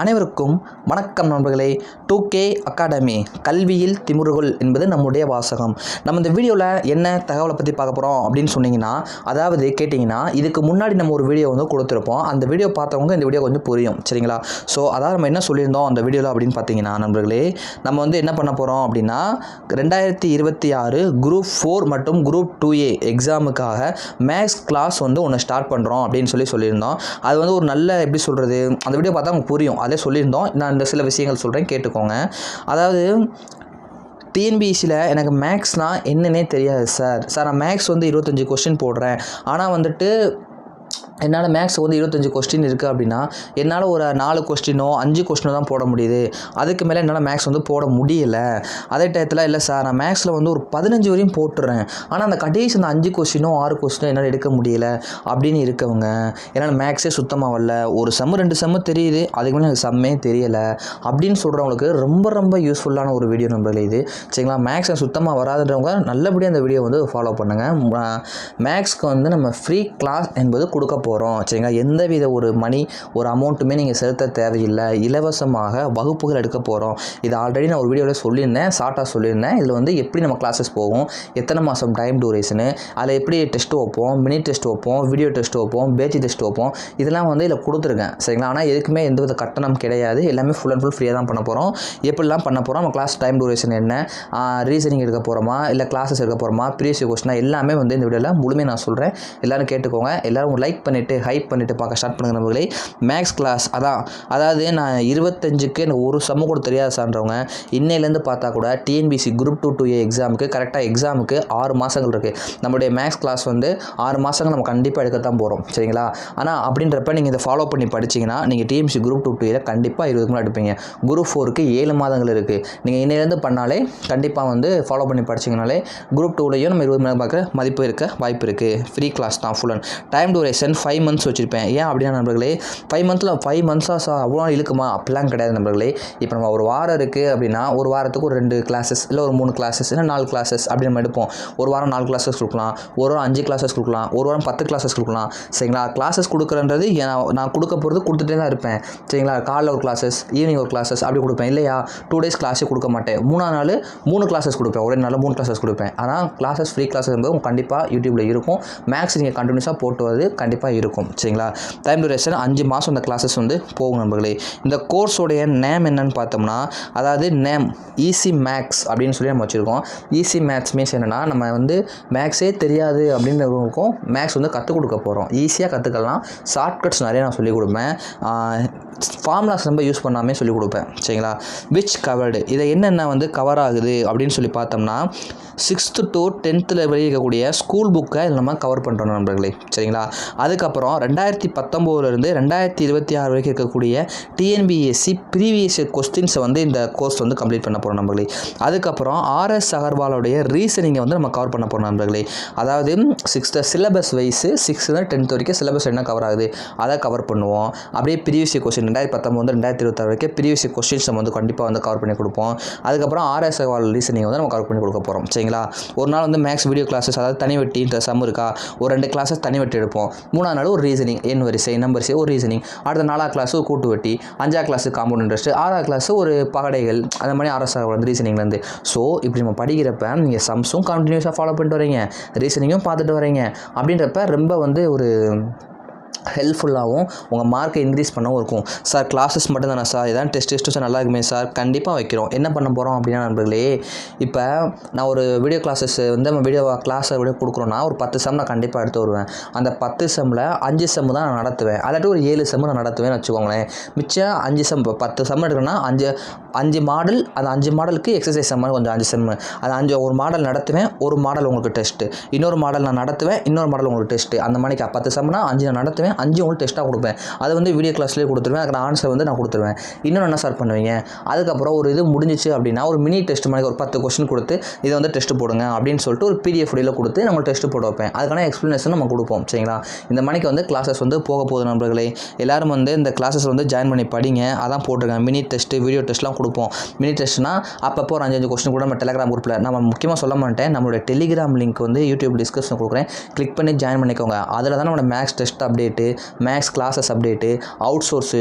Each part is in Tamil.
அனைவருக்கும் வணக்கம் நண்பர்களே. 2K அகாடமி கல்வியில் திமிருகள் என்பது நம்முடைய வாசகம். நம்ம இந்த வீடியோவில் என்ன தகவலை பற்றி பார்க்க போகிறோம் அப்படின்னு சொன்னீங்கன்னா, அதாவது கேட்டிங்கன்னா, இதுக்கு முன்னாடி நம்ம ஒரு வீடியோ வந்து கொடுத்துருப்போம். அந்த வீடியோ பார்த்தவங்க இந்த வீடியோ கொஞ்சம் புரியும், சரிங்களா? ஸோ அதாவது நம்ம என்ன சொல்லியிருந்தோம் அந்த வீடியோவில் அப்படின்னு பார்த்தீங்கன்னா நண்பர்களே, நம்ம வந்து என்ன பண்ண போகிறோம் அப்படின்னா 2026 குரூப் 4 மற்றும் குரூப் 2A எக்ஸாமுக்காக மேக்ஸ் கிளாஸ் வந்து ஒன்று ஸ்டார்ட் பண்ணுறோம் அப்படின்னு சொல்லியிருந்தோம். அது வந்து ஒரு நல்ல எப்படி சொல்கிறது, அந்த வீடியோ பார்த்தா உங்களுக்கு புரியும். அதே சொல்லியிருந்தோம். நான் இந்த சில விஷயங்கள் சொல்கிறேன், கேட்டுக்கோங்க. அதாவது டிஎன்பிஎஸ்சியில் எனக்கு மேக்ஸ்னால் என்னன்னே தெரியாது சார். நான் மேக்ஸ் வந்து 25 கொஸ்டின் போடுறேன். ஆனால் வந்துட்டு என்னால் மேக்ஸ் வந்து 25 கொஸ்டின் இருக்குது அப்படின்னா என்னால் ஒரு 4 கொஸ்டினோ 5 கொஸ்டினோ தான் போட முடியுது. அதுக்கு மேலே என்னால் மேக்ஸ் வந்து போட முடியலை. அதே டயத்தில் இல்லை சார், நான் மேக்ஸில் வந்து ஒரு 15 வரையும் போட்டுறேன். ஆனால் அந்த கடைசி அந்த 5 கொஸ்டினோ 6 கொஸ்டினோ என்னால் எடுக்க முடியலை அப்படின்னு இருக்கவங்க, என்னால் மேக்ஸே சுத்தமாக வரல, ஒரு செம்மு 2 செம்மு தெரியுது, அதுக்கு மேலே எனக்கு செம்மே தெரியலை அப்படின்னு சொல்கிறவங்களுக்கு ரொம்ப யூஸ்ஃபுல்லான ஒரு வீடியோ நம்பர் இது, சரிங்களா? மேக்ஸை சுத்தமாக வராதுன்றவங்க நல்லபடியாக அந்த வீடியோ வந்து ஃபாலோ பண்ணுங்கள். மேக்ஸ்க்கு வந்து நம்ம ஃப்ரீ கிளாஸ் என்பது கொடுக்க போகிறோம், சரிங்களா? எந்தவித ஒரு அமௌண்ட்டுமே நீங்கள் செலுத்த தேவையில்லை. இலவசமாக வகுப்புகள் எடுக்க போகிறோம். இது ஆல்ரெடி நான் ஒரு வீடியோவில் சொல்லியிருந்தேன், ஷார்ட்டாக சொல்லியிருந்தேன். இதில் வந்து எப்படி நம்ம கிளாஸஸ் போகும், எத்தனை மாதம் டைம் டூரேஷனு, அதில் எப்படி டெஸ்ட் வைப்போம், மினி டெஸ்ட் வைப்போம், வீடியோ டெஸ்ட் வைப்போம், பேச்சு டெஸ்ட் வைப்போம், இதெல்லாம் வந்து இதில் கொடுத்துருக்கேன், சரிங்களா? ஆனால் எதுக்குமே எந்தவித கட்டணம் கிடையாது. எல்லாமே ஃபுல் அண்ட் ஃபுல் ஃப்ரீயாக தான் பண்ண போகிறோம். எப்படிலாம் பண்ண போகிறோம், நம்ம கிளாஸ் டைம் டூரேஷன் என்ன, ரீசனிங் எடுக்க போகிறோமா, இல்லை கிளாஸஸ் எடுக்க போகிறோமா, ப்ரீவியஸ் கொஸ்டினா, எல்லாமே வந்து இந்த வீடியோவில் முழுமையாக நான் சொல்கிறேன். எல்லோரும் கேட்டுக்கோங்க. எல்லோரும் லைக் பண்ணிவிட்டு ஹைப் பண்ணிவிட்டு பார்க்க ஸ்டார்ட் பண்ணுங்க நண்பர்களே. மேக்ஸ் கிளாஸ் அதாவது நான் 25க்கு எனக்கு ஒரு சம்மு கூட தெரியாது சார்ன்றவங்க இன்னையிலேருந்து பார்த்தா கூட டிஎன்பிஎஸ்சி குரூப் 2A எக்ஸாமுக்கு கரெக்டாக எக்ஸாமுக்கு 6 மாதங்கள் இருக்குது. நம்மளுடைய மேக்ஸ் கிளாஸ் வந்து 6 மாதங்கள் நம்ம கண்டிப்பாக எடுக்கத்தான் போகிறோம், சரிங்களா? ஆனால் அப்படின்றப்ப நீங்கள் இதை ஃபாலோ பண்ணி படிச்சிங்கன்னா நீங்கள் டிஎன்பிஎஸ்சி குரூப் 2A கண்டிப்பாக 20 மேலே எடுப்பீங்க. குரூப் 4க்கு 7 மாதங்கள் இருக்குது. நீங்கள் இன்னையிலேருந்து பண்ணாலே கண்டிப்பாக வந்து ஃபாலோ பண்ணி படிச்சிங்கனாலே குரூப் 2லையும் நம்ம 20 மேலே பார்க்குற மதிப்பு இருக்க வாய்ப்பு இருக்குது. ஃப்ரீ கிளாஸ் தான், full and time duration 5 months வச்சுருப்பேன். ஏன் அப்படின்னா நண்பர்களே, 5 months அவ்வளோ இழுக்குமா அப்படிலாம் கிடையாது நண்பர்களே. இப்போ நம்ம ஒரு வாரம் இருக்குது அப்படின்னா ஒரு வாரத்துக்கு ஒரு 2 கிளாஸஸ் இல்லை ஒரு 3 கிளாஸஸ் இல்லை 4 கிளாஸஸ் அப்படி நம்ம எடுப்போம். ஒரு வாரம் 4 கிளாஸஸ் கொடுக்கலாம், ஒரு வாரம் 5 கிளாஸஸ் கொடுக்கலாம், ஒரு வாரம் 10 கிளாஸஸ் கொடுக்கலாம், சரிங்களா? கிளாஸஸ் கொடுக்குறன்றது நான் கொடுக்க போகிறது கொடுத்துட்டே தான் இருப்பேன், சரிங்களா? காலைல ஒரு கிளாஸஸ், ஈவினிங் ஒரு கிளாஸஸ் அப்படி கொடுப்பேன். இல்லையா 2 days கிளாஸே கொடுக்க மாட்டேன், 3ஆம் நாள் 3 கிளாஸஸ் கொடுப்பேன், ஒரே நாளில் 3 கிளாஸஸ் கொடுப்பேன். ஆனால் கிளாஸஸ் ஃப்ரீ கிளாஸஸ் என்பது கண்டிப்பாக யூடியூப்பில் இருக்கும். மேக்ஸ் நீங்கள் கண்டினியூஸாக போட்டு வருது கண்டிப்பாக இருக்கும், சரிங்களா? டைம் டூரேஷன் 5 மாதம் இந்த கிளாஸஸ் வந்து போகும் நண்பர்களே. இந்த கோர்ஸோடைய நேம் என்னன்னு பார்த்தோம்னா, அதாவது நேம் ஈஸி மேக்ஸ் அப்படின்னு சொல்லி நம்ம வச்சுருக்கோம். ஈஸி மேக்ஸ் மீன்ஸ் என்னென்னா, நம்ம வந்து மேக்ஸே தெரியாது அப்படின்றவங்களுக்கும் மேக்ஸ் வந்து கற்றுக் கொடுக்க போகிறோம். ஈஸியாக கற்றுக்கலாம். ஷார்ட்கட்ஸ் நிறைய நான் சொல்லிக் கொடுப்பேன். ஃபார்முலாஸ் ரொம்ப யூஸ் பண்ணாமே சொல்லிக் கொடுப்பேன், சரிங்களா? விச் கவர்டு, இதை என்னென்ன வந்து கவர் ஆகுது அப்படின்னு சொல்லி பார்த்தோம்னா 6th to 10th லெவலில் இருக்கக்கூடிய ஸ்கூல் புக்கை இதில் நம்ம கவர் பண்ணுறோம் நண்பர்களே, சரிங்களா? அதுக்கப்புறம் 2019 2026 வரைக்கும் இருக்கக்கூடிய டிஎன்பிஎஸ்சி ப்ரீவியஸ் கொஸ்டின்ஸை வந்து இந்த கோர்ஸ் வந்து கம்ப்ளீட் பண்ண போகிறோம் நண்பர்களே. அதுக்கப்புறம் RS அகர்வாலோடைய ரீசனிங்கை வந்து நம்ம கவர் பண்ண போகிறோம் நண்பர்களே. அதாவது 6th syllabus wise 6th 10th வரைக்கும் சிலபஸ் என்ன கவர் ஆகுது அதை கவர் பண்ணுவோம். அப்படியே ப்ரீவியஸ் கொஸ்டின் 2019 2026 வரைக்கும் ப்ரீவியஸ் கொஸ்டின்ஸ் நம்ம வந்து கண்டிப்பாக வந்து கவர் பண்ணி கொடுப்போம். அதுக்கப்புறம் RS அகர்வால் ரீசனிங் வந்து நம்ம கவர் பண்ணி கொடுக்க போகிறோம், சரிங்களா? ஒரு நாள் வந்து மேக்ஸ் வீடியோ கிளாஸஸ், அதாவது தனி வெட்டி இந்த சம் இருக்கா, ஒரு 2 கிளாஸஸ் தனி வெட்டி எடுப்போம். 3ஆம் நாள் ஒரு ரீசனிங், எண் வரிசை நம்பரிசை ஒரு ரீசனிங். அடுத்த 4ஆம் கிளாஸ் ஒரு கூட்டு வெட்டி, 5ஆம் கிளாஸ் காம்பவுண்ட் இன்ட்ரெஸ்ட், 6ஆம் கிளாஸ் ஒரு பகடைகள், அந்த மாதிரி RS வந்து ரீசனிங்லேருந்து. ஸோ இப்படி நம்ம படிக்கிறப்ப நீங்கள் சம்ஸும் கண்டினியூஸாக ஃபாலோ பண்ணிட்டு வரீங்க, ரீசனிங்கும் பார்த்துட்டு வரீங்க. அப்படின்றப்ப ரொம்ப வந்து ஒரு ஹெல்ப்ஃபுல்லாகவும் உங்கள் மார்க்கை இன்க்ரீஸ் பண்ணவும் இருக்கும். சார் கிளாஸஸ் மட்டும் தானே சார், எதாவது டெஸ்ட் சார் நல்லா இருக்குமே சார், கண்டிப்பாக வைக்கிறோம். என்ன பண்ண போகிறோம் அப்படின்னா நண்பர்களே, இப்போ நான் ஒரு வீடியோ கிளாஸஸ் வந்து நம்ம கிளாஸை கொடுக்குறோன்னா ஒரு 10 செம் நான் கண்டிப்பாக எடுத்து வருவேன். அந்த 10 செம்மில் 5 செம் தான் நான் நடத்துவேன், அல்லாட்டி ஒரு 7 செம் நான் நடத்துவேன்னு வச்சுக்கோங்களேன். மிச்சம் 5 செம், இப்போ 10 செம் எடுக்கிறேன்னா 5 மாடல், அந்த 5 மாடலுக்கு எக்ஸசைஸ் செம்ம கொஞ்சம் 5 செம்மு, அது ஒரு மாடல் நடத்துவேன், ஒரு மாடல் உங்களுக்கு டெஸ்ட்டு, இன்னொரு மாடல் நான் நடத்துவேன், இன்னொரு மாடல் உங்களுக்கு டெஸ்ட்டு. அந்த மாதிரி 10 செம்னா 5 நான் நடத்துவேன், 5 உங்களுக்கு டெஸ்ட்டாக கொடுப்பேன். அது வந்து வீடியோ கிளாஸ்லேயே கொடுத்துருவேன். அதுக்கு ஆன்சர் வந்து நான் கொடுத்துருவேன். இன்னொன்று என்ன சார் பண்ணுவீங்க, அதுக்கப்புறம் ஒரு இது முடிஞ்சிச்சு அப்படின்னா ஒரு மினி டெஸ்ட் மாதிரி ஒரு 10 கொஸ்டின் கொடுத்து இதை வந்து டெஸ்ட் போடுங்க அப்படின்னு சொல்லிட்டு ஒரு PDF ஃபைலில் கொடுத்து நம்ம டெஸ்ட் போட வைப்பேன். அதுக்கான எக்ஸ்ப்ளனேஷன் நம்ம கொடுப்போம், சரிங்களா? இந்த மணிக்கு வந்து கிளாஸஸ் வந்து போக போகுது நண்பர்களே. எல்லாரும் வந்து இந்த கிளாஸஸ் வந்து ஜாயின் பண்ணி படிங்க. அதான் போட்டிருக்கேன், மினி டெஸ்ட்டு வீடியோ டெஸ்ட்லாம் கொடுப்போம். மினி டெஸ்ட்னா அப்பப்போ ஒரு 5 கொஸ்டின் கூட நம்ம டெலிகிராம் குரூப்பில் நம்ம முக்கியமாக சொல்ல மாட்டேன், நம்மளோட டெலிகிராம் லிங்க் வந்து யூடியூப் டிஸ்கிரிப்ஷன் கொடுக்குறேன், கிளிக் பண்ணி ஜாயின் பண்ணிக்கோங்க. அதில் தான் நம்மளோட maths test update update, maths classes update, out source,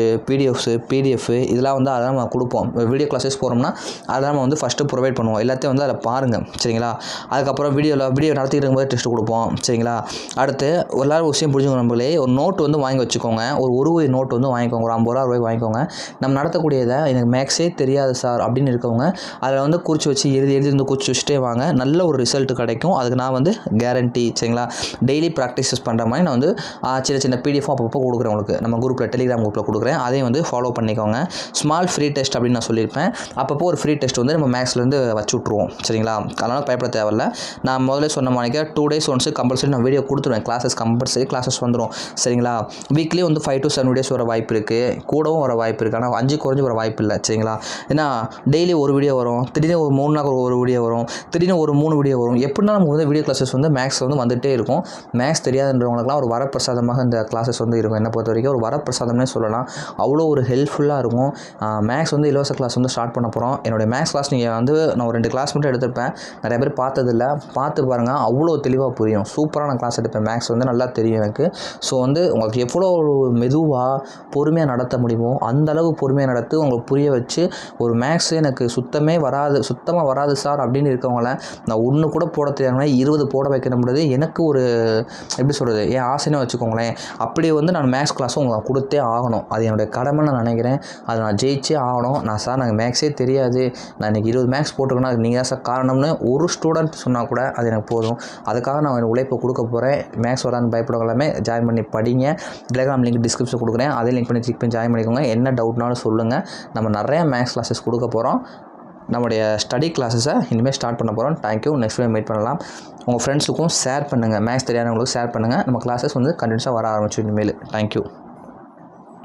PDF இதெல்லாம் வந்து அதெல்லாம் நம்ம கொடுப்போம். வீடியோ கிளாஸஸ் போகிறோம்னா அதெல்லாம் நம்ம வந்து ஃபஸ்ட்டு ப்ரொவைட் பண்ணுவோம். எல்லாத்தையும் வந்து அதில் பாருங்கள் சரிங்களா. அதுக்கப்புறம் வீடியோ நடத்திட்டு இருக்கும்போது டெஸ்ட் கொடுப்போம் சரிங்களா. அடுத்து எல்லாரும் விஷயம் புரிஞ்சுக்கணும் நம்மளே. ஒரு நோட் வந்து வாங்கி வச்சுக்கோங்க. ஒரு நோட் வந்து வாங்கிக்கோங்க. ஒரு 50 ரூபாய்க்கு வாங்கிக்கோங்க. நம்ம நடத்தக்கூடியதை எனக்கு மேக்ஸே தெரியாது சார் அப்படின்னு இருக்கவங்க அதில் வந்து குறித்து வச்சு எழுதி வந்து குறித்து வச்சுட்டே வாங்க. நல்ல ஒரு ரிசல்ட் கிடைக்கும். அதுக்கு நான் வந்து கேரண்டி சரிங்களா. டெய்லி ப்ராக்டிசஸ் பண்ணுற மாதிரி நான் வந்து சின்ன பிடிஎஃப் அப்பப்போ கொடுக்குறேன் உங்களுக்கு. நம்ம குரூப்பில் டெலிகிராம் குரூப்பில் கொடுக்குறேன். அதையும் வந்து ஃபாலோ பண்ணிக்கோங்க. ஸ்மால் ஃப்ரீ டெஸ்ட் அப்படின்னு நான் சொல்லியிருப்பேன். அப்பப்போ ஒரு ஃப்ரீ டெஸ்ட் வந்து நம்ம மேக்ஸ்லேருந்து வச்சு விட்ருவோம் சரிங்களா. அதனால் பயப்பட தேவையில்ல. நான் முதல்ல சொன்ன மாதிரி 2 days ஒன்ஸ் கம்பல்சரி நான் வீடியோ கொடுத்துருவேன். கம்பல்சரி கிளாஸஸ் வந்துடும் சரிங்களா. வீக்லி வந்து 5 to 7 வீடியோஸ் வர வாய்ப்பு இருக்குது. கூடவும் வர வாய்ப்பு இருக்குது. ஆனால் 5 குறைஞ்சி வர வாய்ப்பு இல்லை சரிங்களா. ஏன்னா டெய்லி ஒரு வீடியோ வரும். திடீர்னு ஒரு 3 நாள் ஒரு வீடியோ வரும். திடீர்னு ஒரு 3 வீடியோ வரும். எப்படின்னா நமக்கு வந்து வீடியோ கிளாஸஸ் வந்து மேக்ஸ் வந்து வந்துகிட்டே இருக்கும். மேக்ஸ் தெரியாதுன்றவங்களுக்குலாம் ஒரு வரப்பிரசாதமாக இந்த கிளாஸஸ் வந்து இருக்கும். என்னை பொறுத்த வரைக்கும் ஒரு வரப்பிரசாதம்னே சொல்லலாம். அவ்வளோ ஒரு ஹெல்ப்ஃபுல்லாக இருக்கும். மேக்ஸ் வந்து இலவச கிளாஸ் வந்து ஸ்டார்ட் பண்ண போகிறோம். என்னுடைய மேக்ஸ் கிளாஸ் நீங்கள் வந்து நான் ஒரு 2 கிளாஸ் மட்டும் எடுத்திருப்பேன். நிறைய பேர் பார்த்ததில்ல. பார்த்து பாருங்கள். அவ்வளோ தெளிவாக புரியும். சூப்பரான கிளாஸ் எடுப்பேன். மேக்ஸ் வந்து நல்லா தெரியும் எனக்கு. ஸோ வந்து உங்களுக்கு எவ்வளோ மெதுவாக பொறுமையாக நடத்த முடியுமோ அந்தளவு பொறுமையாக நடத்தி உங்களுக்கு புரிய வச்சு ஒரு மேக்ஸ் எனக்கு சுத்தமாக வராது சார் அப்படின்னு இருக்கவங்கள நான் 1 கூட போட தெரியாமல் 20 போட வைக்க முடியாது. எனக்கு ஒரு எப்படி சொல்கிறது என் ஆசைன்னு வச்சுக்கோங்களேன். அப்படி வந்து நான் மேக்ஸ் கிளாஸும் உங்களுக்கு கொடுத்தே ஆகணும். அது என்னுடைய கடமை நான் நினைக்கிறேன். அதை நான் ஜெயிச்சே ஆகணும். நாங்கள் மேக்ஸே தெரியாது, நான் இன்றைக்கி 20 மேக்ஸ் போட்டிருக்கேன்னா அது நீங்கள் தான் சார் காரணம்னு ஒரு ஸ்டூடெண்ட் சொன்னால் கூட அது எனக்கு போதும். அதுக்காக நான் எனக்கு உழைப்பை கொடுக்க போகிறேன். மேக்ஸ் வரான்னு பயப்படவங்க எல்லாமே ஜாயின் பண்ணி படிங்க. டெலிகிராம் லிங்க் டிஸ்கிரிப்ஷன் கொடுக்குறேன். அதே லிங்க் பண்ணி கிளிக் பண்ணி ஜாயின் பண்ணிக்கோங்க. என்ன டவுட்னாலும் சொல்லுங்கள். நம்ம நிறைய மேக்ஸ் கிளாஸஸ் கொடுக்க போகிறோம். நம்முடைய ஸ்டடி கிளாஸஸை இனிமேல் ஸ்டார்ட் பண்ண போகிறோம். தேங்க்யூ. நெக்ஸ்ட் வீடியோ மீட் பண்ணலாம். உங்கள் ஃப்ரெண்ட்ஸுக்கும் ஷேர் பண்ணுங்கள். மேக்ஸ் தெரியாதவங்களுக்கும் ஷேர் பண்ணுங்கள். நம்ம கிளாஸஸ் வந்து கண்டினியூஸாக வர ஆரம்பிச்சு இனிமேல். தேங்க்யூ.